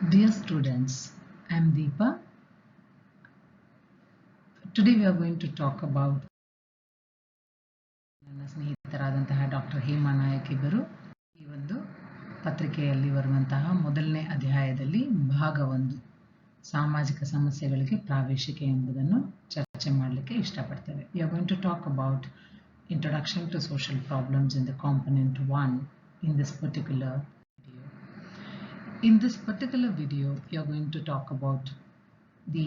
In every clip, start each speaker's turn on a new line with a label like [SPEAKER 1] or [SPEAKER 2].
[SPEAKER 1] Dear students, I am Deepa. Today we are going to talk about ನನ್ನ ಸ್ನೇಹಿತರಾದಂತಹ doctor Hema Nayak ಇಬ್ಬರು ಈ ಒಂದು ಪತ್ರಿಕೆಯಲ್ಲಿ ಬರುವಂತಹ ಮೊದಲನೇ ಅಧ್ಯಾಯದಲ್ಲಿ ಭಾಗ 1 ಸಾಮಾಜಿಕ ಸಮಸ್ಯೆಗಳಿಗೆ ಪ್ರಾವೇಶಿಕೆ ಎಂಬುದನ್ನು ಚರ್ಚೆ ಮಾಡಲಿಕ್ಕೆ ಇಷ್ಟಪಡ್ತೇವೆ. We are going to talk about introduction to social problems in the component 1 in this particular video. In this particular video, we are going to talk about the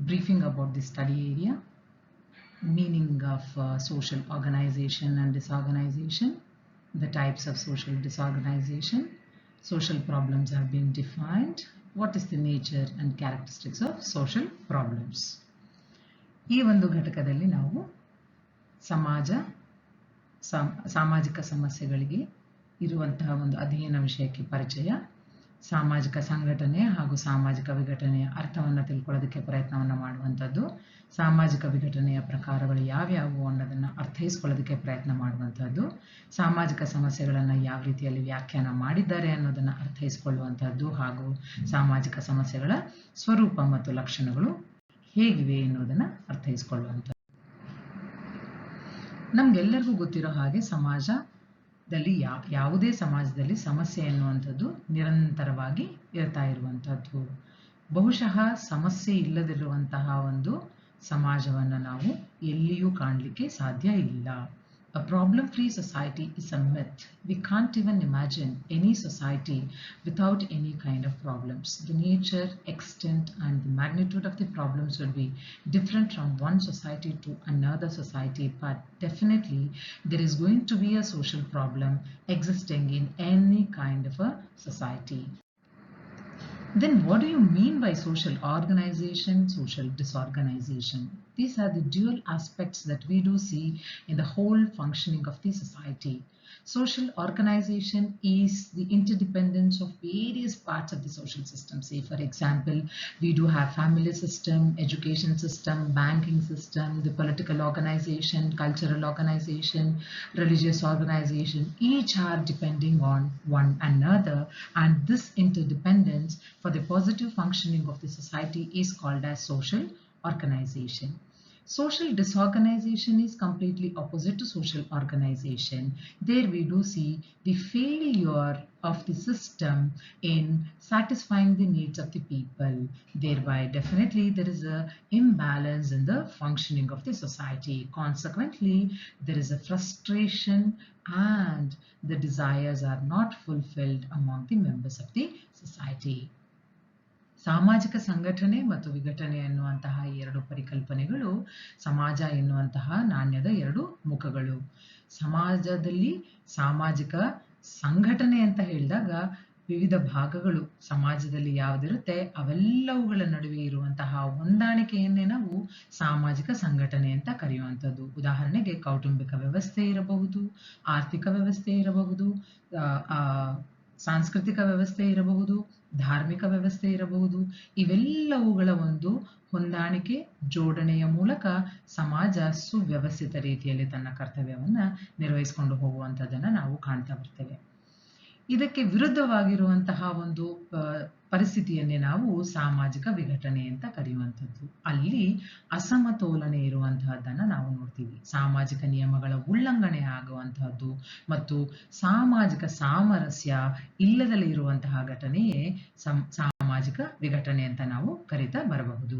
[SPEAKER 1] briefing about the study area, meaning of social organization and disorganization, the types of social disorganization, social problems have been defined, what is the nature and characteristics of social problems. ಈ ಒಂದು ಘಟಕದಲ್ಲಿ ನಾವು ಸಾಮಾಜಿಕ ಸಮಸ್ಯೆಗಳಿಗೆ ಇರುವಂತಹ ಒಂದು ಅಧ್ಯಯನ ವಿಷಯಕ್ಕೆ ಪರಿಚಯ, ಸಾಮಾಜಿಕ ಸಂಘಟನೆ ಹಾಗೂ ಸಾಮಾಜಿಕ ವಿಘಟನೆಯ ಅರ್ಥವನ್ನು ತಿಳ್ಕೊಳ್ಳೋದಕ್ಕೆ ಪ್ರಯತ್ನವನ್ನು ಮಾಡುವಂಥದ್ದು, ಸಾಮಾಜಿಕ ವಿಘಟನೆಯ ಪ್ರಕಾರಗಳು ಯಾವ್ಯಾವು ಅನ್ನೋದನ್ನು ಅರ್ಥೈಸ್ಕೊಳ್ಳೋದಕ್ಕೆ ಪ್ರಯತ್ನ ಮಾಡುವಂಥದ್ದು, ಸಾಮಾಜಿಕ ಸಮಸ್ಯೆಗಳನ್ನು ಯಾವ ರೀತಿಯಲ್ಲಿ ವ್ಯಾಖ್ಯಾನ ಮಾಡಿದ್ದಾರೆ ಅನ್ನೋದನ್ನು ಅರ್ಥೈಸ್ಕೊಳ್ಳುವಂಥದ್ದು, ಹಾಗೂ ಸಾಮಾಜಿಕ ಸಮಸ್ಯೆಗಳ ಸ್ವರೂಪ ಮತ್ತು ಲಕ್ಷಣಗಳು ಹೇಗಿವೆ ಎನ್ನುವುದನ್ನು ಅರ್ಥೈಸ್ಕೊಳ್ಳುವಂಥದ್ದು. ನಮ್ಗೆಲ್ಲರಿಗೂ ಗೊತ್ತಿರೋ ಹಾಗೆ ಸಮಾಜದಲ್ಲಿ ಯಾವುದೇ ಸಮಾಜದಲ್ಲಿ ಸಮಸ್ಯೆ ಎನ್ನುವಂಥದ್ದು ನಿರಂತರವಾಗಿ ಇರ್ತಾ ಇರುವಂಥದ್ದು. ಬಹುಶಃ ಸಮಸ್ಯೆ ಇಲ್ಲದಿರುವಂತಹ ಒಂದು ಸಮಾಜವನ್ನು ನಾವು ಎಲ್ಲಿಯೂ ಕಾಣಲಿಕ್ಕೆ ಸಾಧ್ಯ ಇಲ್ಲ. A problem-free society is a myth. We can't even imagine any society without any kind of problems. The nature, extent, and the magnitude of the problems would be different from one society to another society, but definitely there is going to be a social problem existing in any kind of a society. Then what do you mean by social organization, social disorganization? These are the dual aspects that we do see in the whole functioning of the society. Social organization is the interdependence of various parts of the social system. Say, for example, we do have family system, education system, banking system, the political organization, cultural organization, religious organization. Each are depending on one another, and this interdependence for the positive functioning of the society is called as social organization. Social disorganization is completely opposite to social organization. There we do see the failure of the system in satisfying the needs of the people. Thereby, definitely there is a imbalance in the functioning of the society. Consequently, there is a frustration and the desires are not fulfilled among the members of the society. ಸಾಮಾಜಿಕ ಸಂಘಟನೆ ಮತ್ತು ವಿಘಟನೆ ಎನ್ನುವಂತಹ ಎರಡು ಪರಿಕಲ್ಪನೆಗಳು ಸಮಾಜ ಎನ್ನುವಂತಹ ನಾಣ್ಯದ ಎರಡು ಮುಖಗಳು. ಸಮಾಜದಲ್ಲಿ ಸಾಮಾಜಿಕ ಸಂಘಟನೆ ಅಂತ ಹೇಳಿದಾಗ ವಿವಿಧ ಭಾಗಗಳು ಸಮಾಜದಲ್ಲಿ ಯಾವುದಿರುತ್ತೆ ಅವೆಲ್ಲವುಗಳ ನಡುವೆ ಇರುವಂತಹ ಹೊಂದಾಣಿಕೆಯನ್ನೇ ನಾವು ಸಾಮಾಜಿಕ ಸಂಘಟನೆ ಅಂತ ಕರೆಯುವಂಥದ್ದು. ಉದಾಹರಣೆಗೆ ಕೌಟುಂಬಿಕ ವ್ಯವಸ್ಥೆ ಇರಬಹುದು, ಆರ್ಥಿಕ ವ್ಯವಸ್ಥೆ ಇರಬಹುದು, ಸಾಂಸ್ಕೃತಿಕ ವ್ಯವಸ್ಥೆ ಇರಬಹುದು, ಧಾರ್ಮಿಕ ವ್ಯವಸ್ಥೆ ಇರಬಹುದು. ಇವೆಲ್ಲವುಗಳ ಒಂದು ಹೊಂದಾಣಿಕೆ ಜೋಡಣೆಯ ಮೂಲಕ ಸಮಾಜ ಸುವ್ಯವಸ್ಥಿತ ರೀತಿಯಲ್ಲಿ ತನ್ನ ಕರ್ತವ್ಯವನ್ನ ನಿರ್ವಹಿಸಿಕೊಂಡು ಹೋಗುವಂಥದ್ದನ್ನ ನಾವು ಕಾಣ್ತಾ ಬರ್ತೇವೆ. ಇದಕ್ಕೆ ವಿರುದ್ಧವಾಗಿರುವಂತಹ ಒಂದು ಪರಿಸ್ಥಿತಿಯನ್ನೇ ನಾವು ಸಾಮಾಜಿಕ ವಿಘಟನೆ ಅಂತ ಕರೆಯುವಂಥದ್ದು. ಅಲ್ಲಿ ಅಸಮತೋಲನೆ ಇರುವಂತಹದ್ದನ್ನ ನಾವು ನೋಡ್ತೀವಿ. ಸಾಮಾಜಿಕ ನಿಯಮಗಳ ಉಲ್ಲಂಘನೆ ಆಗುವಂತಹದ್ದು ಮತ್ತು ಸಾಮಾಜಿಕ ಸಾಮರಸ್ಯ ಇಲ್ಲದಲೇ ಇರುವಂತಹ ಘಟನೆಯೇ ಸಾಮಾಜಿಕ ವಿಘಟನೆ ಅಂತ ನಾವು ಕರಿತಾ ಬರಬಹುದು.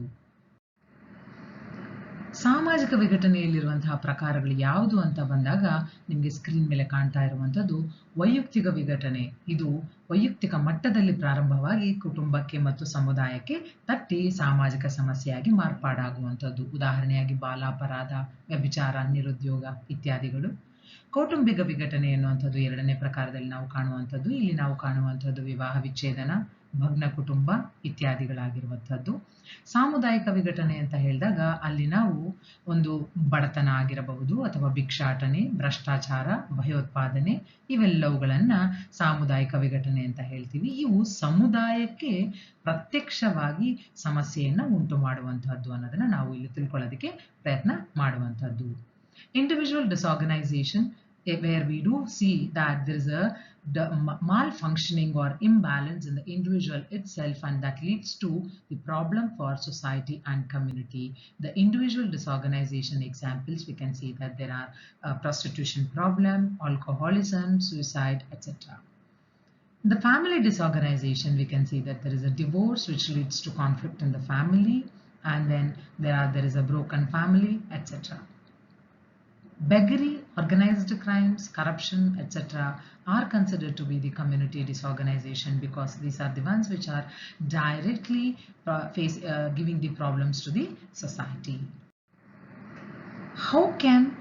[SPEAKER 1] ಸಾಮಾಜಿಕ ವಿಘಟನೆಯಲ್ಲಿರುವಂತಹ ಪ್ರಕಾರಗಳು ಯಾವುದು ಅಂತ ಬಂದಾಗ ನಿಮಗೆ ಸ್ಕ್ರೀನ್ ಮೇಲೆ ಕಾಣ್ತಾ ಇರುವಂಥದ್ದು ವೈಯಕ್ತಿಕ ವಿಘಟನೆ. ಇದು ವೈಯಕ್ತಿಕ ಮಟ್ಟದಲ್ಲಿ ಪ್ರಾರಂಭವಾಗಿ ಕುಟುಂಬಕ್ಕೆ ಮತ್ತು ಸಮುದಾಯಕ್ಕೆ ತಟ್ಟಿ ಸಾಮಾಜಿಕ ಸಮಸ್ಯೆಯಾಗಿ ಮಾರ್ಪಾಡಾಗುವಂಥದ್ದು. ಉದಾಹರಣೆಯಾಗಿ ಬಾಲಾಪರಾಧ, ವ್ಯಭಿಚಾರ, ನಿರುದ್ಯೋಗ ಇತ್ಯಾದಿಗಳು. ಕೌಟುಂಬಿಕ ವಿಘಟನೆ ಎನ್ನುವಂಥದ್ದು ಎರಡನೇ ಪ್ರಕಾರದಲ್ಲಿ ನಾವು ಕಾಣುವಂಥದ್ದು. ಇಲ್ಲಿ ನಾವು ಕಾಣುವಂಥದ್ದು ವಿವಾಹ ವಿಚ್ಛೇದನ, ಭಗ್ನ ಕುಟುಂಬ ಇತ್ಯಾದಿಗಳಾಗಿರುವಂಥದ್ದು. ಸಾಮುದಾಯಿಕ ವಿಘಟನೆ ಅಂತ ಹೇಳಿದಾಗ ಅಲ್ಲಿ ನಾವು ಒಂದು ಬಡತನ ಆಗಿರಬಹುದು ಅಥವಾ ಭಿಕ್ಷಾಟನೆ, ಭ್ರಷ್ಟಾಚಾರ, ಭಯೋತ್ಪಾದನೆ ಇವೆಲ್ಲವುಗಳನ್ನ ಸಾಮುದಾಯಿಕ ವಿಘಟನೆ ಅಂತ ಹೇಳ್ತೀವಿ. ಇವು ಸಮುದಾಯಕ್ಕೆ ಪ್ರತ್ಯಕ್ಷವಾಗಿ ಸಮಸ್ಯೆಯನ್ನ ಉಂಟು ಮಾಡುವಂತಹದ್ದು ಅನ್ನೋದನ್ನ ನಾವು ಇಲ್ಲಿ ತಿಳ್ಕೊಳ್ಳೋದಕ್ಕೆ ಪ್ರಯತ್ನ ಮಾಡುವಂಥದ್ದು. Individual disorganization where we do see that there is a malfunctioning or imbalance in the individual itself, and that leads to the problem for society and community. The individual disorganization examples, we can see that there are prostitution problem, alcoholism, suicide, etc. The family disorganization, we can see that there is a divorce which leads to conflict in the family, and then there is a broken family, etc. Beggary, organized crimes, corruption, etc. are considered to be the community disorganization, because these are the ones which are directly giving the problems to the society. How can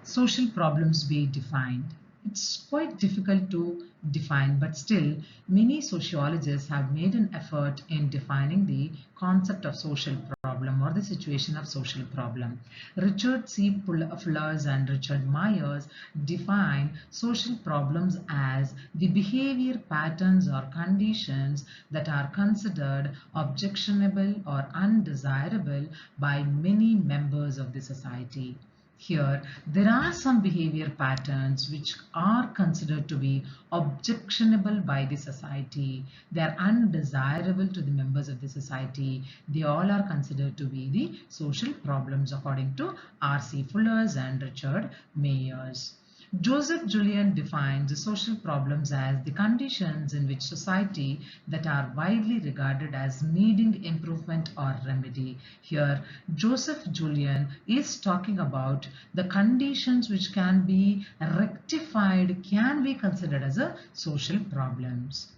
[SPEAKER 1] social problems be defined? It's quite difficult to define, but still many sociologists have made an effort in defining the concept of social problem or the situation of social problem. Richard C. Fullers and Richard Myers define social problems as the behavior patterns or conditions that are considered objectionable or undesirable by many members of the society. Here, there are some behavior patterns which are considered to be objectionable by the society. They are undesirable to the members of the society. They all are considered to be the social problems according to R.C. Fullers and Richard Myers. Joseph Julian defines the social problems as the conditions in which society that are widely regarded as needing improvement or remedy. Here, Joseph Julian is talking about the conditions which can be rectified, can be considered as a social problems.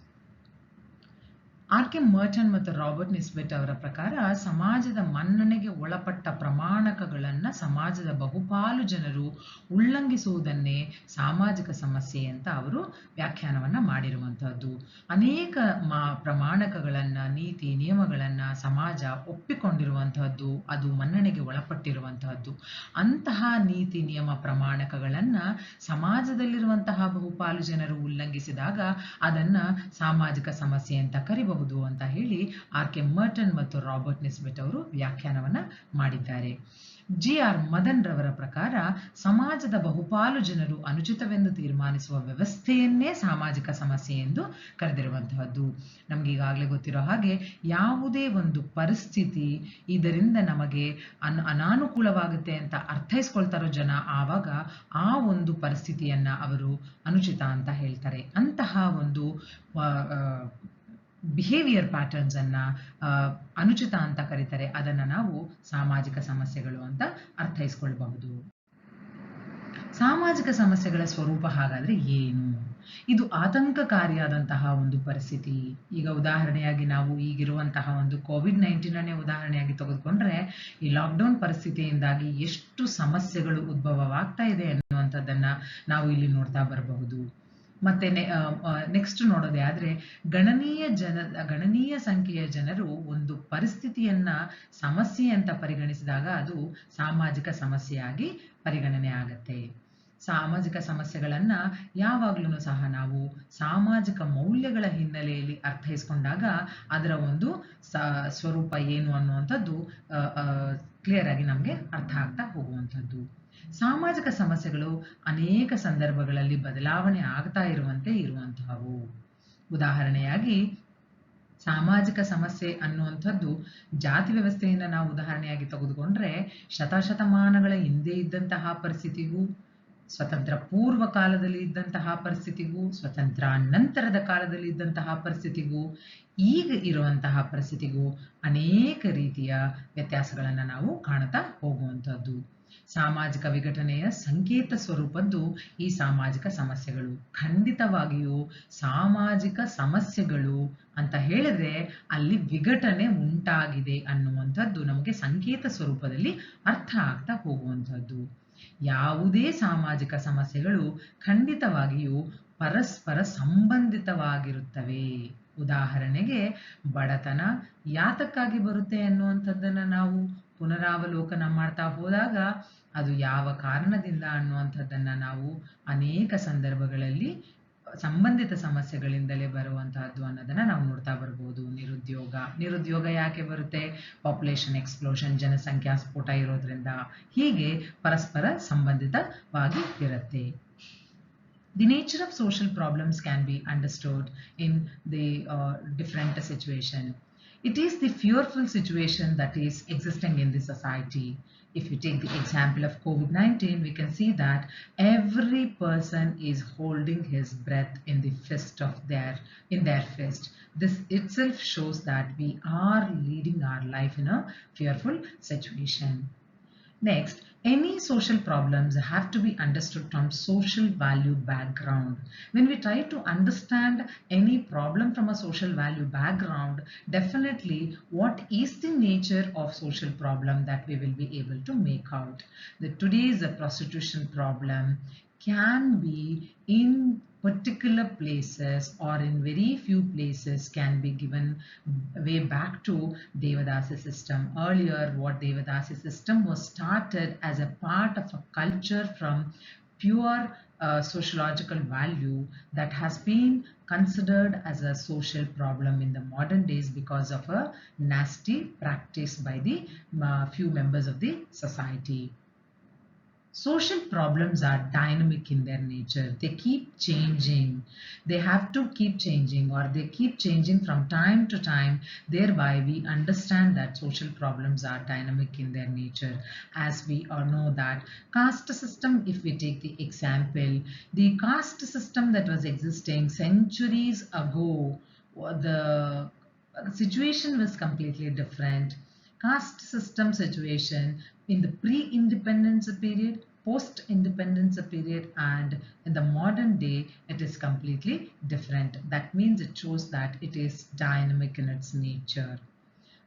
[SPEAKER 1] R.K. ಮರ್ಟನ್ ಮತ್ತು Robert ನಿಸ್ಬೆಟ್ ಅವರ ಪ್ರಕಾರ ಸಮಾಜದ ಮನ್ನಣೆಗೆ ಒಳಪಟ್ಟ ಪ್ರಮಾಣಕಗಳನ್ನು ಸಮಾಜದ ಬಹುಪಾಲು ಜನರು ಉಲ್ಲಂಘಿಸುವುದನ್ನೇ ಸಾಮಾಜಿಕ ಸಮಸ್ಯೆ ಅಂತ ಅವರು ವ್ಯಾಖ್ಯಾನವನ್ನ ಮಾಡಿರುವಂತಹದ್ದು. ಅನೇಕ ಪ್ರಮಾಣಕಗಳನ್ನು, ನೀತಿ ನಿಯಮಗಳನ್ನು ಸಮಾಜ ಒಪ್ಪಿಕೊಂಡಿರುವಂತಹದ್ದು, ಅದು ಮನ್ನಣೆಗೆ ಒಳಪಟ್ಟಿರುವಂತಹದ್ದು. ಅಂತಹ ನೀತಿ ನಿಯಮ ಪ್ರಮಾಣಕಗಳನ್ನು ಸಮಾಜದಲ್ಲಿರುವಂತಹ ಬಹುಪಾಲು ಜನರು ಉಲ್ಲಂಘಿಸಿದಾಗ ಅದನ್ನ ಸಾಮಾಜಿಕ ಸಮಸ್ಯೆ ಅಂತ ಕರಿಬಹುದು ಅಂತ ಹೇಳಿ ಆರ್.ಕೆ. ಮರ್ಟನ್ ಮತ್ತು ರಾಬರ್ಟ್ ನಿಸ್ಬೆಟ್ ಅವರು ವ್ಯಾಖ್ಯಾನವನ್ನ ಮಾಡಿದ್ದಾರೆ. ಜಿ.ಆರ್. ಮದನ್ ರವರ ಪ್ರಕಾರ ಸಮಾಜದ ಬಹುಪಾಲು ಜನರು ಅನುಚಿತವೆಂದು ತೀರ್ಮಾನಿಸುವ ವ್ಯವಸ್ಥೆಯನ್ನೇ ಸಾಮಾಜಿಕ ಸಮಸ್ಯೆ ಎಂದು ಕರೆದಿರುವಂತಹದ್ದು. ನಮ್ಗೆ ಈಗಾಗಲೇ ಗೊತ್ತಿರೋ ಹಾಗೆ ಯಾವುದೇ ಒಂದು ಪರಿಸ್ಥಿತಿ ಇದರಿಂದ ನಮಗೆ ಅನಾನುಕೂಲವಾಗುತ್ತೆ ಅಂತ ಅರ್ಥೈಸ್ಕೊಳ್ತಾರೋ ಜನ, ಆವಾಗ ಆ ಒಂದು ಪರಿಸ್ಥಿತಿಯನ್ನ ಅವರು ಅನುಚಿತ ಅಂತ ಹೇಳ್ತಾರೆ. ಅಂತಹ ಒಂದು ಬಿಹೇವಿಯರ್ ಪ್ಯಾಟರ್ನ್ಸ್ ಅನ್ನ ಅನುಚಿತ ಅಂತ ಕರೀತಾರೆ. ಅದನ್ನ ನಾವು ಸಾಮಾಜಿಕ ಸಮಸ್ಯೆಗಳು ಅಂತ ಅರ್ಥೈಸ್ಕೊಳ್ಬಹುದು. ಸಾಮಾಜಿಕ ಸಮಸ್ಯೆಗಳ ಸ್ವರೂಪ ಹಾಗಾದ್ರೆ ಏನು? ಇದು ಆತಂಕಕಾರಿಯಾದಂತಹ ಒಂದು ಪರಿಸ್ಥಿತಿ. ಈಗ ಉದಾಹರಣೆಯಾಗಿ ನಾವು ಈಗಿರುವಂತಹ ಒಂದು ಕೋವಿಡ್-19 ಉದಾಹರಣೆಯಾಗಿ ತೆಗೆದುಕೊಂಡ್ರೆ, ಈ ಲಾಕ್ಡೌನ್ ಪರಿಸ್ಥಿತಿಯಿಂದಾಗಿ ಎಷ್ಟು ಸಮಸ್ಯೆಗಳು ಉದ್ಭವವಾಗ್ತಾ ಇದೆ ಅನ್ನುವಂಥದ್ದನ್ನ ನಾವು ಇಲ್ಲಿ ನೋಡ್ತಾ ಬರಬಹುದು. ಮತ್ತೆ ನೆಕ್ಸ್ಟ್ ನೋಡೋದೇ ಆದ್ರೆ ಗಣನೀಯ ಸಂಖ್ಯೆಯ ಜನರು ಒಂದು ಪರಿಸ್ಥಿತಿಯನ್ನ ಸಮಸ್ಯೆ ಅಂತ ಪರಿಗಣಿಸಿದಾಗ ಅದು ಸಾಮಾಜಿಕ ಸಮಸ್ಯೆಯಾಗಿ ಪರಿಗಣನೆ ಆಗತ್ತೆ. ಸಾಮಾಜಿಕ ಸಮಸ್ಯೆಗಳನ್ನ ಯಾವಾಗ್ಲೂ ಸಹ ನಾವು ಸಾಮಾಜಿಕ ಮೌಲ್ಯಗಳ ಹಿನ್ನೆಲೆಯಲ್ಲಿ ಅರ್ಥೈಸ್ಕೊಂಡಾಗ ಅದರ ಒಂದು ಸ್ವರೂಪ ಏನು ಅನ್ನುವಂಥದ್ದು ಕ್ಲಿಯರ್ ಆಗಿ ನಮ್ಗೆ ಅರ್ಥ ಆಗ್ತಾ ಹೋಗುವಂಥದ್ದು. ಸಾಮಾಜಿಕ ಸಮಸ್ಯೆಗಳು ಅನೇಕ ಸಂದರ್ಭಗಳಲ್ಲಿ ಬದಲಾವಣೆ ಆಗ್ತಾ ಇರುವಂತಹವು. ಉದಾಹರಣೆಯಾಗಿ ಸಾಮಾಜಿಕ ಸಮಸ್ಯೆ ಅನ್ನುವಂಥದ್ದು ಜಾತಿ ವ್ಯವಸ್ಥೆಯನ್ನ ನಾವು ಉದಾಹರಣೆಯಾಗಿ ತೆಗೆದುಕೊಂಡ್ರೆ, ಶತಶತಮಾನಗಳ ಹಿಂದೆ ಇದ್ದಂತಹ ಪರಿಸ್ಥಿತಿಗೂ, ಸ್ವತಂತ್ರ ಪೂರ್ವ ಕಾಲದಲ್ಲಿ ಇದ್ದಂತಹ ಪರಿಸ್ಥಿತಿಗೂ, ಸ್ವತಂತ್ರ ನಂತರದ ಕಾಲದಲ್ಲಿ ಇದ್ದಂತಹ ಪರಿಸ್ಥಿತಿಗೂ, ಈಗ ಇರುವಂತಹ ಪರಿಸ್ಥಿತಿಗೂ ಅನೇಕ ರೀತಿಯ ವ್ಯತ್ಯಾಸಗಳನ್ನ ನಾವು ಕಾಣುತ್ತಾ ಹೋಗುವಂಥದ್ದು. ಸಾಮಾಜಿಕ ವಿಘಟನೆಯ ಸಂಕೇತ ಸ್ವರೂಪದ್ದು ಈ ಸಾಮಾಜಿಕ ಸಮಸ್ಯೆಗಳು. ಖಂಡಿತವಾಗಿಯೂ ಸಾಮಾಜಿಕ ಸಮಸ್ಯೆಗಳು ಅಂತ ಹೇಳಿದ್ರೆ ಅಲ್ಲಿ ವಿಘಟನೆ ಉಂಟಾಗಿದೆ ಅನ್ನುವಂಥದ್ದು ನಮಗೆ ಸಂಕೇತ ಸ್ವರೂಪದಲ್ಲಿ ಅರ್ಥ ಆಗ್ತಾ ಹೋಗುವಂಥದ್ದು. ಯಾವುದೇ ಸಾಮಾಜಿಕ ಸಮಸ್ಯೆಗಳು ಖಂಡಿತವಾಗಿಯೂ ಪರಸ್ಪರ ಸಂಬಂಧಿತವಾಗಿರುತ್ತವೆ. ಉದಾಹರಣೆಗೆ ಬಡತನ ಯಾತಕ್ಕಾಗಿ ಬರುತ್ತೆ ಅನ್ನುವಂಥದ್ದನ್ನ ನಾವು ಪುನರಾವಲೋಕನ ಮಾಡ್ತಾ ಹೋದಾಗ ಅದು ಯಾವ ಕಾರಣದಿಂದ ಅನ್ನುವಂಥದ್ದನ್ನ ನಾವು ಅನೇಕ ಸಂದರ್ಭಗಳಲ್ಲಿ ಸಂಬಂಧಿತ ಸಮಸ್ಯೆಗಳಿಂದಲೇ ಬರುವಂತಹದ್ದು ಅನ್ನೋದನ್ನ ನಾವು ನೋಡ್ತಾ ಬರ್ಬೋದು. ನಿರುದ್ಯೋಗ ಯಾಕೆ ಬರುತ್ತೆ? ಪಾಪ್ಯುಲೇಷನ್ ಎಕ್ಸ್ಪ್ಲೋಷನ್, ಜನಸಂಖ್ಯಾ ಸ್ಫೋಟ ಇರೋದ್ರಿಂದ. ಹೀಗೆ ಪರಸ್ಪರ ಸಂಬಂಧಿತವಾಗಿ ಇರುತ್ತೆ. The nature of social problems can be understood in the different situation. It is the fearful situation that is existing in the society. If you take the example of COVID-19, we can see that every person is holding his breath in the fist of their fist. This itself shows that we are leading our life in a fearful situation. Next, any social problems have to be understood from social value background. When we try to understand any problem from a social value background, definitely what is the nature of social problem that we will be able to make out. The today's prostitution problem can be in particular places or in very few places can be given way back to Devadasi system. Earlier, what Devadasi system was started as a part of a culture from pure sociological value that has been considered as a social problem in the modern days because of a nasty practice by the few members of the society. Social problems are dynamic in their nature. They keep changing. They have to keep changing or they keep changing from time to time. Thereby, we understand that social problems are dynamic in their nature. As we all know that caste system, if we take the example, the caste system that was existing centuries ago, the situation was completely different. Caste system situation in the pre-independence period, post-independence period, and in the modern day, it is completely different. That means it shows that it is dynamic in its nature.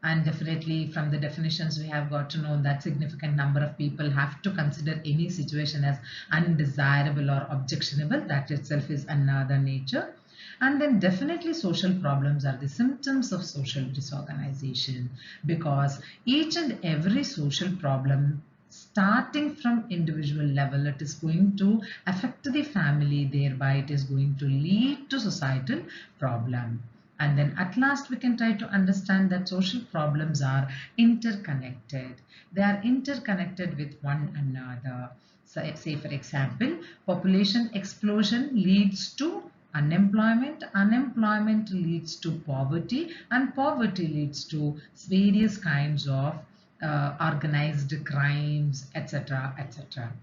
[SPEAKER 1] And definitely from the definitions we have got to know that significant number of people have to consider any situation as undesirable or objectionable. That itself is another nature. And then definitely social problems are the symptoms of social disorganization, because each and every social problem starting from individual level, it is going to affect the family, thereby it is going to lead to societal problem. And then at last we can try to understand that social problems are interconnected. They are interconnected with one another. So, say for example, population explosion leads to unemployment, unemployment leads to poverty, and poverty leads to various kinds of organized crimes, etc., etc.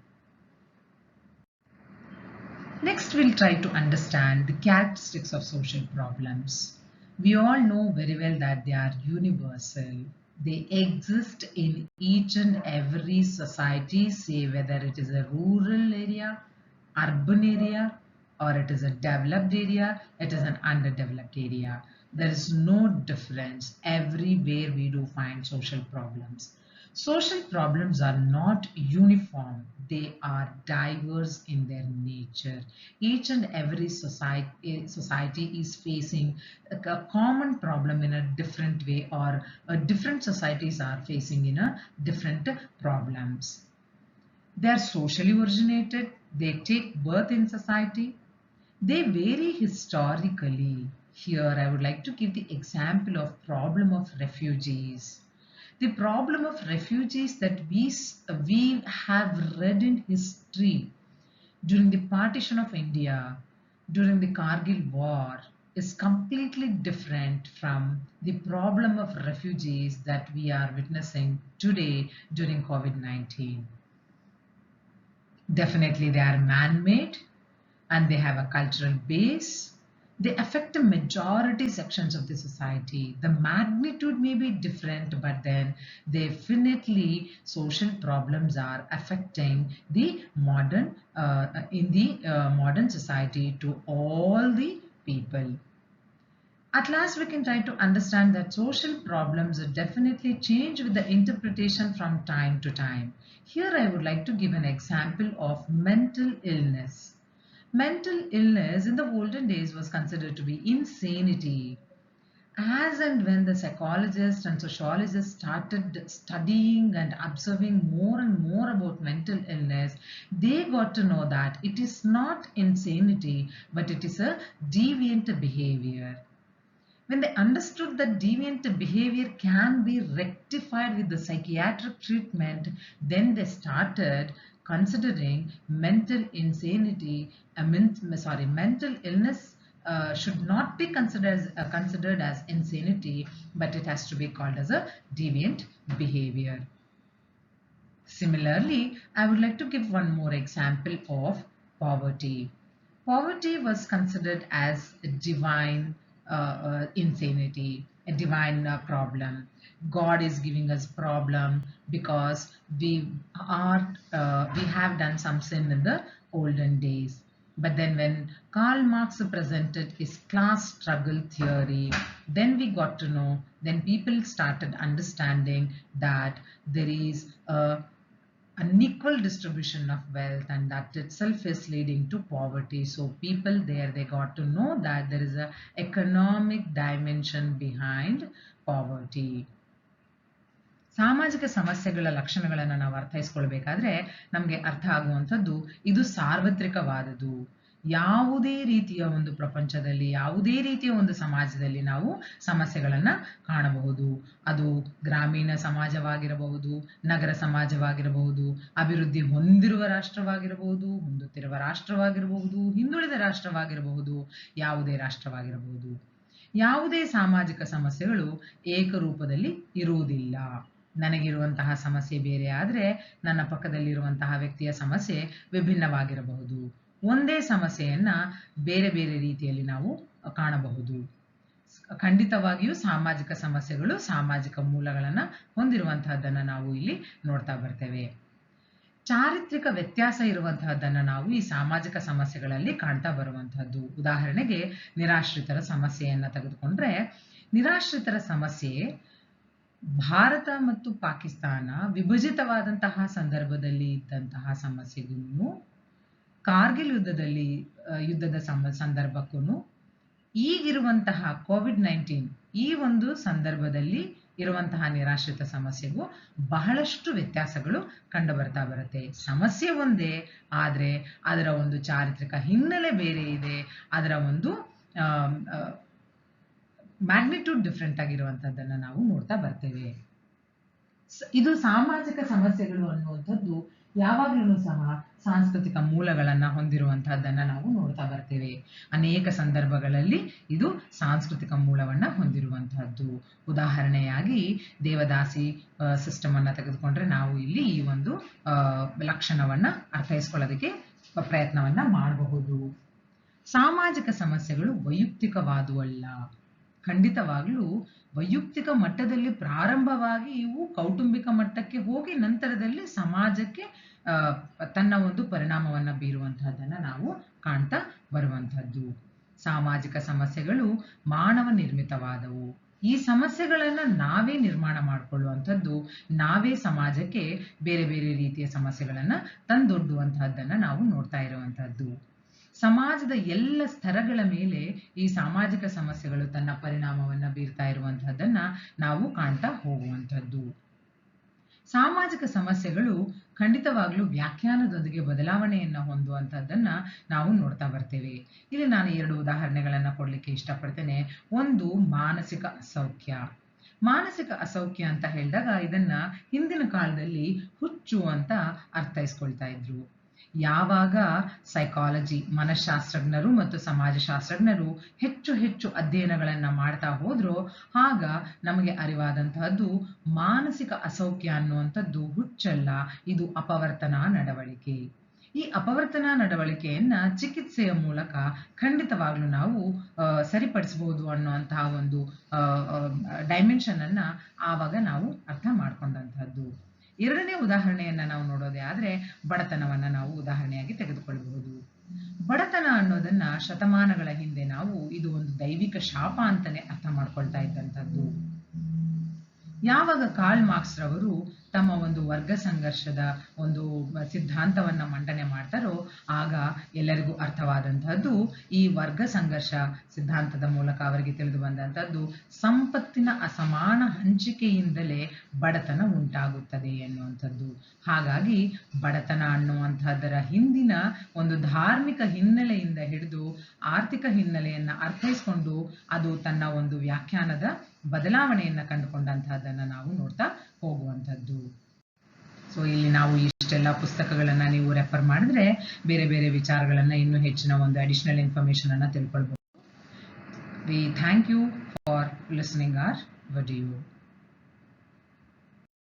[SPEAKER 1] Next, we'll try to understand the characteristics of social problems. We all know very well that they are universal. They exist in each and every society, say whether it is a rural area, urban area, or it is a developed area, it is an underdeveloped area. There is no difference. Everywhere we do find social problems. Social problems are not uniform. They are diverse in their nature. Each and every society is facing a common problem in a different way, or different societies are facing in a different problems. They are socially originated. They take birth in society. They vary historically. Here I would like to give the example of problem of refugees. The problem of refugees that we have read in history during the partition of India, during the Kargil war, is completely different from the problem of refugees that we are witnessing today during COVID-19. Definitely they are man-made and they have a cultural base. They affect the majority sections of the society. The magnitude may be different, but then definitely social problems are affecting the modern society to all the people. At last, we can try to understand that social problems definitely change with the interpretation from time to time. Here, I would like to give an example of mental illness. Mental illness in the olden days was considered to be insanity. As and when the psychologists and sociologists started studying and observing more and more about mental illness, they got to know that it is not insanity, but it is a deviant behavior. When they understood that deviant behavior can be rectified with the psychiatric treatment, then they started considering mental insanity, mental illness should not be considered as insanity, but it has to be called as a deviant behavior. Similarly, I would like to give one more example of poverty. Poverty was considered as a divine insanity, a divine problem. God is giving us problem because we have done some sin in the olden days. But then when Karl Marx presented his class struggle theory, then we got to know, then people started understanding that there is a unequal distribution of wealth, and that itself is leading to poverty. So people there, they got to know that there is a economic dimension behind poverty. ಸಾಮಾಜಿಕ ಸಮಸ್ಯೆಗಳ ಲಕ್ಷಣಗಳನ್ನು ನಾವು ಅರ್ಥೈಸ್ಕೊಳ್ಬೇಕಾದ್ರೆ ನಮಗೆ ಅರ್ಥ ಆಗುವಂಥದ್ದು ಇದು ಸಾರ್ವತ್ರಿಕವಾದದು. ಯಾವುದೇ ರೀತಿಯ ಒಂದು ಪ್ರಪಂಚದಲ್ಲಿ, ಯಾವುದೇ ರೀತಿಯ ಒಂದು ಸಮಾಜದಲ್ಲಿ ನಾವು ಸಮಸ್ಯೆಗಳನ್ನು ಕಾಣಬಹುದು. ಅದು ಗ್ರಾಮೀಣ ಸಮಾಜವಾಗಿರಬಹುದು, ನಗರ ಸಮಾಜವಾಗಿರಬಹುದು, ಅಭಿವೃದ್ಧಿ ಹೊಂದಿರುವ ರಾಷ್ಟ್ರವಾಗಿರಬಹುದು, ಹೊಂದುತ್ತಿರುವ ರಾಷ್ಟ್ರವಾಗಿರಬಹುದು, ಹಿಂದುಳಿದ ರಾಷ್ಟ್ರವಾಗಿರಬಹುದು, ಯಾವುದೇ ರಾಷ್ಟ್ರವಾಗಿರಬಹುದು. ಯಾವುದೇ ಸಾಮಾಜಿಕ ಸಮಸ್ಯೆಗಳು ಏಕರೂಪದಲ್ಲಿ ಇರುವುದಿಲ್ಲ. ನನಗಿರುವಂತಹ ಸಮಸ್ಯೆ ಬೇರೆ ಆದರೆ ನನ್ನ ಪಕ್ಕದಲ್ಲಿರುವಂತಹ ವ್ಯಕ್ತಿಯ ಸಮಸ್ಯೆ ವಿಭಿನ್ನವಾಗಿರಬಹುದು. ಒಂದೇ ಸಮಸ್ಯೆಯನ್ನ ಬೇರೆ ಬೇರೆ ರೀತಿಯಲ್ಲಿ ನಾವು ಕಾಣಬಹುದು. ಖಂಡಿತವಾಗಿಯೂ ಸಾಮಾಜಿಕ ಸಮಸ್ಯೆಗಳು ಸಾಮಾಜಿಕ ಮೂಲಗಳನ್ನು ಹೊಂದಿರುವಂತಹದ್ದನ್ನು ನಾವು ಇಲ್ಲಿ ನೋಡ್ತಾ ಬರ್ತೇವೆ. ಚಾರಿತ್ರಿಕ ವ್ಯತ್ಯಾಸ ಇರುವಂತಹದ್ದನ್ನು ನಾವು ಈ ಸಾಮಾಜಿಕ ಸಮಸ್ಯೆಗಳಲ್ಲಿ ಕಾಣ್ತಾ ಬರುವಂತಹದ್ದು. ಉದಾಹರಣೆಗೆ ನಿರಾಶ್ರಿತರ ಸಮಸ್ಯೆಯನ್ನ ತೆಗೆದುಕೊಂಡ್ರೆ, ನಿರಾಶ್ರಿತರ ಸಮಸ್ಯೆ ಭಾರತ ಮತ್ತು ಪಾಕಿಸ್ತಾನ ವಿಭಜಿತವಾದಂತಹ ಸಂದರ್ಭದಲ್ಲಿ ಇದ್ದಂತಹ ಸಮಸ್ಯೆಗೂ, ಕಾರ್ಗಿಲ್ ಯುದ್ಧದ ಸಂದರ್ಭಕ್ಕೂ, ಈಗಿರುವಂತಹ ಕೋವಿಡ್-19 ಈ ಒಂದು ಸಂದರ್ಭದಲ್ಲಿ ಇರುವಂತಹ ನಿರಾಶ್ರಿತ ಸಮಸ್ಯೆಗೂ ಬಹಳಷ್ಟು ವ್ಯತ್ಯಾಸಗಳು ಕಂಡು ಬರುತ್ತೆ. ಸಮಸ್ಯೆ ಒಂದೇ, ಆದರೆ ಅದರ ಒಂದು ಚಾರಿತ್ರಿಕ ಹಿನ್ನೆಲೆ ಬೇರೆ ಇದೆ. ಅದರ ಒಂದು ಮ್ಯಾಗ್ನಿಟ್ಯೂಡ್ ಡಿಫ್ರೆಂಟ್ ಆಗಿರುವಂತಹದ್ದನ್ನು ನಾವು ನೋಡ್ತಾ ಬರ್ತೇವೆ. ಇದು ಸಾಮಾಜಿಕ ಸಮಸ್ಯೆಗಳು ಅನ್ನುವಂಥದ್ದು ಯಾವಾಗಲೂ ಸಹ ಸಾಂಸ್ಕೃತಿಕ ಮೂಲಗಳನ್ನ ಹೊಂದಿರುವಂತಹದ್ದನ್ನ ನಾವು ನೋಡ್ತಾ ಬರ್ತೇವೆ. ಅನೇಕ ಸಂದರ್ಭಗಳಲ್ಲಿ ಇದು ಸಾಂಸ್ಕೃತಿಕ ಮೂಲವನ್ನ ಹೊಂದಿರುವಂತಹದ್ದು. ಉದಾಹರಣೆಯಾಗಿ ದೇವದಾಸಿ ಸಿಸ್ಟಮ್ ಅನ್ನ ತೆಗೆದುಕೊಂಡ್ರೆ ನಾವು ಇಲ್ಲಿ ಈ ಒಂದು ಲಕ್ಷಣವನ್ನ ಅರ್ಥೈಸ್ಕೊಳ್ಳೋದಕ್ಕೆ ಪ್ರಯತ್ನವನ್ನ ಮಾಡಬಹುದು. ಸಾಮಾಜಿಕ ಸಮಸ್ಯೆಗಳು ವೈಯಕ್ತಿಕವಾದುವಲ್ಲ. ಖಂಡಿತವಾಗ್ಲೂ ವೈಯಕ್ತಿಕ ಮಟ್ಟದಲ್ಲಿ ಪ್ರಾರಂಭವಾಗಿ ಇವು ಕೌಟುಂಬಿಕ ಮಟ್ಟಕ್ಕೆ ಹೋಗಿ ನಂತರದಲ್ಲಿ ಸಮಾಜಕ್ಕೆ ತನ್ನ ಒಂದು ಪರಿಣಾಮವನ್ನ ಬೀರುವಂತಹದ್ದನ್ನ ನಾವು ಕಾಣ್ತಾ ಬರುವಂತಹದ್ದು. ಸಾಮಾಜಿಕ ಸಮಸ್ಯೆಗಳು ಮಾನವ ನಿರ್ಮಿತವಾದವು. ಈ ಸಮಸ್ಯೆಗಳನ್ನ ನಾವೇ ನಿರ್ಮಾಣ ಮಾಡಿಕೊಳ್ಳುವಂಥದ್ದು, ನಾವೇ ಸಮಾಜಕ್ಕೆ ಬೇರೆ ಬೇರೆ ರೀತಿಯ ಸಮಸ್ಯೆಗಳನ್ನ ತಂದೊಡ್ಡುವಂತಹದ್ದನ್ನ ನಾವು ನೋಡ್ತಾ ಇರುವಂತಹದ್ದು. ಸಮಾಜದ ಎಲ್ಲ ಸ್ತರಗಳ ಮೇಲೆ ಈ ಸಾಮಾಜಿಕ ಸಮಸ್ಯೆಗಳು ತನ್ನ ಪರಿಣಾಮವನ್ನ ಬೀರ್ತಾ ಇರುವಂತಹದ್ದನ್ನ ನಾವು ಕಾಣ್ತಾ ಹೋಗುವಂಥದ್ದು. ಸಾಮಾಜಿಕ ಸಮಸ್ಯೆಗಳು ಖಂಡಿತವಾಗ್ಲೂ ವ್ಯಾಖ್ಯಾನದೊಂದಿಗೆ ಬದಲಾವಣೆಯನ್ನ ಹೊಂದುವಂತಹದ್ದನ್ನ ನಾವು ನೋಡ್ತಾ ಬರ್ತೇವೆ. ಇಲ್ಲಿ ನಾನು 2 ಉದಾಹರಣೆಗಳನ್ನ ಕೊಡ್ಲಿಕ್ಕೆ ಇಷ್ಟಪಡ್ತೇನೆ. ಒಂದು, ಮಾನಸಿಕ ಅಸೌಖ್ಯ. ಮಾನಸಿಕ ಅಸೌಖ್ಯ ಅಂತ ಹೇಳಿದಾಗ ಇದನ್ನ ಹಿಂದಿನ ಕಾಲದಲ್ಲಿ ಹುಚ್ಚು ಅಂತ ಅರ್ಥೈಸ್ಕೊಳ್ತಾ ಇದ್ರು. ಯಾವಾಗ ಸೈಕಾಲಜಿ, ಮನಃಶಾಸ್ತ್ರಜ್ಞರು ಮತ್ತು ಸಮಾಜಶಾಸ್ತ್ರಜ್ಞರು ಹೆಚ್ಚು ಹೆಚ್ಚು ಅಧ್ಯಯನಗಳನ್ನ ಮಾಡ್ತಾ ಹೋದ್ರೋ ಆಗ ನಮಗೆ ಅರಿವಾದಂತಹದ್ದು ಮಾನಸಿಕ ಅಸೌಖ್ಯ ಅನ್ನುವಂಥದ್ದು ಹುಚ್ಚಲ್ಲ, ಇದು ಅಪವರ್ತನಾ ನಡವಳಿಕೆ. ಈ ಅಪವರ್ತನಾ ನಡವಳಿಕೆಯನ್ನ ಚಿಕಿತ್ಸೆಯ ಮೂಲಕ ಖಂಡಿತವಾಗ್ಲೂ ನಾವು ಸರಿಪಡಿಸಬಹುದು ಅನ್ನುವಂತಹ ಒಂದು ಡೈಮೆನ್ಷನ್ ಅನ್ನ ಆವಾಗ ನಾವು ಅರ್ಥ ಮಾಡ್ಕೊಂಡಂತಹದ್ದು. ಎರಡನೇ ಉದಾಹರಣೆಯನ್ನ ನಾವು ನೋಡೋದೇ ಆದ್ರೆ ಬಡತನವನ್ನ ನಾವು ಉದಾಹರಣೆಯಾಗಿ ತೆಗೆದುಕೊಳ್ಳಬಹುದು. ಬಡತನ ಅನ್ನೋದನ್ನ ಶತಮಾನಗಳ ಹಿಂದೆ ನಾವು ಇದು ಒಂದು ದೈವಿಕ ಶಾಪ ಅಂತಾನೆ ಅರ್ಥ ಮಾಡ್ಕೊಳ್ತಾ ಇದ್ದಂಥದ್ದು. ಯಾವಾಗ ಕಾರ್ಲ್ ಮಾರ್ಕ್ಸ್ ರವರು ತಮ್ಮ ಒಂದು ವರ್ಗ ಸಂಘರ್ಷದ ಒಂದು ಸಿದ್ಧಾಂತವನ್ನ ಮಂಡನೆ ಮಾಡ್ತಾರೋ ಆಗ ಎಲ್ಲರಿಗೂ ಅರ್ಥವಾದಂತಹದ್ದು ಈ ವರ್ಗ ಸಂಘರ್ಷ ಸಿದ್ಧಾಂತದ ಮೂಲಕ ಅವರಿಗೆ ತಿಳಿದು ಬಂದಂತಹದ್ದು ಸಂಪತ್ತಿನ ಅಸಮಾನ ಹಂಚಿಕೆಯಿಂದಲೇ ಬಡತನ ಉಂಟಾಗುತ್ತದೆ ಎನ್ನುವಂಥದ್ದು. ಹಾಗಾಗಿ ಬಡತನ ಅನ್ನುವಂತಹದ್ದರ ಹಿಂದಿನ ಒಂದು ಧಾರ್ಮಿಕ ಹಿನ್ನೆಲೆಯಿಂದ ಹಿಡಿದು ಆರ್ಥಿಕ ಹಿನ್ನೆಲೆಯನ್ನ ಅರ್ಥೈಸ್ಕೊಂಡು ಅದು ತನ್ನ ಒಂದು ವ್ಯಾಖ್ಯಾನದ ಬದಲಾವಣೆಯನ್ನ ಕಂಡುಕೊಂಡಂತಹದ್ದನ್ನ ನಾವು ನೋಡ್ತಾ ಹೋಗುವಂಥದ್ದು. ಸೊ ಇಲ್ಲಿ ನಾವು ಇಷ್ಟೆಲ್ಲ ಪುಸ್ತಕಗಳನ್ನು ನೀವು ರೆಫರ್ ಮಾಡಿದ್ರೆ ಬೇರೆ ಬೇರೆ ವಿಚಾರಗಳನ್ನು ಇನ್ನೂ ಹೆಚ್ಚಿನ ಒಂದು ಅಡಿಷನಲ್ ಇನ್ಫಾರ್ಮೇಷನ್ ಅನ್ನು ತಿಳ್ಕೊಳ್ಬಹುದು. We thank you for listening our video.